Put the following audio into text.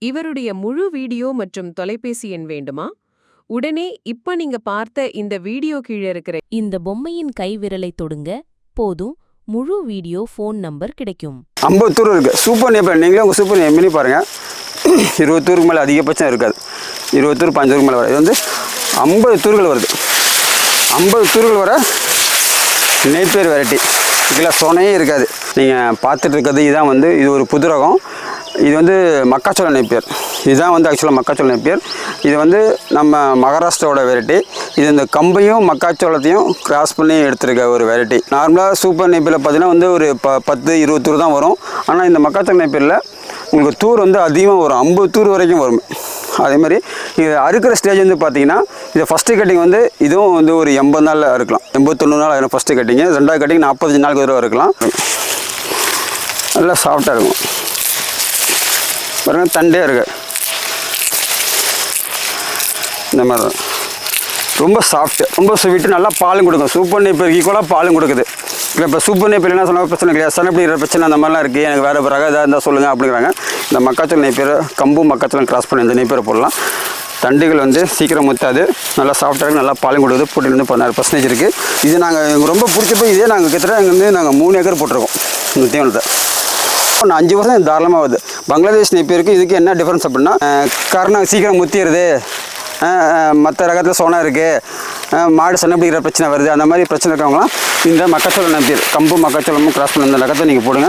இவருடைய முழு வீடியோ மற்றும் தொலைபேசி எண் வேண்டுமா? உடனே இப்ப நீங்க பார்த்த இந்த வீடியோ கீழே இருக்கிற இந்த பொம்மையின் கைவிரலை தொடுங்க, போதும் முழு வீடியோ ஃபோன் நம்பர் கிடைக்கும். 50 தூர் இருக்கு. சூப்பர் நேப்பியர் நீங்களே உங்கள் சூப்பர் பண்ணி பாருங்க. 20 தூருக்கு மேலே அதிகபட்சம் இருக்காது. 20 தூர் 5 தூருக்கு மேலே வர இது வந்து 50 தூர்கள் வருது. 50 தூர்கள் வர நேப்பியர் வெரைட்டி. இதில் சொனையே இருக்காது. நீங்கள் பார்த்துட்டு இருக்கிறது இதான் வந்து இது ஒரு புது ரகம். இது வந்து மக்காச்சோள நேப்பியர். இதுதான் வந்து ஆக்சுவலாக மக்காச்சோள நேப்பியர். இது வந்து நம்ம மகாராஷ்டிராவோட வெரைட்டி. இது இந்த கம்பையும் மக்காச்சோளத்தையும் கிராஸ் பண்ணி எடுத்துருக்க ஒரு வெரைட்டி. நார்மலாக சூப்பர் நேப்பியரில் பார்த்தீங்கன்னா வந்து ஒரு 10-20 தூர் தான் வரும். ஆனால் இந்த மக்காச்சோள நேப்பியரில் உங்களுக்கு தூர் வந்து அதிகமாக வரும். 50 தூர் வரைக்கும் வரும். அதேமாதிரி இது அறுக்கிற ஸ்டேஜ் வந்து பார்த்தீங்கன்னா இது ஃபஸ்ட்டு கட்டிங் வந்து இதுவும் வந்து ஒரு 80 நாளில் இருக்கலாம். 80-90 நாள் ஆகிடும் ஃபஸ்ட்டு கட்டிங்கு. ரெண்டாவது கட்டிங் 45 நாளுக்கு தடவை இருக்கலாம். நல்லா சாஃப்டாக இருக்கும். பாருங்கள் தண்டே இருக்கு. இந்த மாதிரி ரொம்ப சாஃப்ட்டு, ரொம்ப ஸ்வீட்டு, நல்லா பாலும் கொடுக்கும். சூப்பர் நேப்பியர் ஈக்குவலாக பாலும் கொடுக்குது. இப்போ சூப்பர் நேப்பியர் என்ன சொன்னால் பிரச்சனை கிடையாது. சனப்பிடிக்கிற பிரச்சனை அந்த மாதிரிலாம் இருக்குது. எனக்கு வேறு பிறகு எதாவது இருந்தால் சொல்லுங்கள் அப்படிங்கிறாங்க. இந்த மக்காச்சோள நேப்பியர் கம்பும் மக்காச்சோளம் கிராஸ் பண்ணி இந்த நேப்பியரை போடலாம். தண்டுகள் வந்து சீக்கிரம் முத்தாது, நல்லா சாஃப்டாக இருக்குது, நல்லா பாலும் கொடுக்குது. புட்டில் வந்து 16% இருக்குது. இது எங்களுக்கு ரொம்ப பிடிச்ச போய் இதே நாங்கள் கிட்டத்தட்ட நாங்கள் 3 ஏக்கர் போட்டிருக்கோம் இந்த தீவனத்தை. 5 வருஷம் தாராளமாக வருது. பங்களாதேஷ் நேப்பியருக்கு இதுக்கு என்ன டிஃப்ரென்ஸ் அப்படின்னா காரணம் சீக்கிரம் முத்திடுது, மற்ற ரகத்தில் சோனா இருக்குது, மாடு சண்டை பிடிக்கிற பிரச்சனை வருது, அந்த மாதிரி பிரச்சனை இருக்கவங்களாம் இந்த மக்காச்சோள நேப்பியர் கம்பு மக்காச்சோளமும் கிராஸ் பண்ண இந்த ரகத்தை நீங்கள் போடுங்க.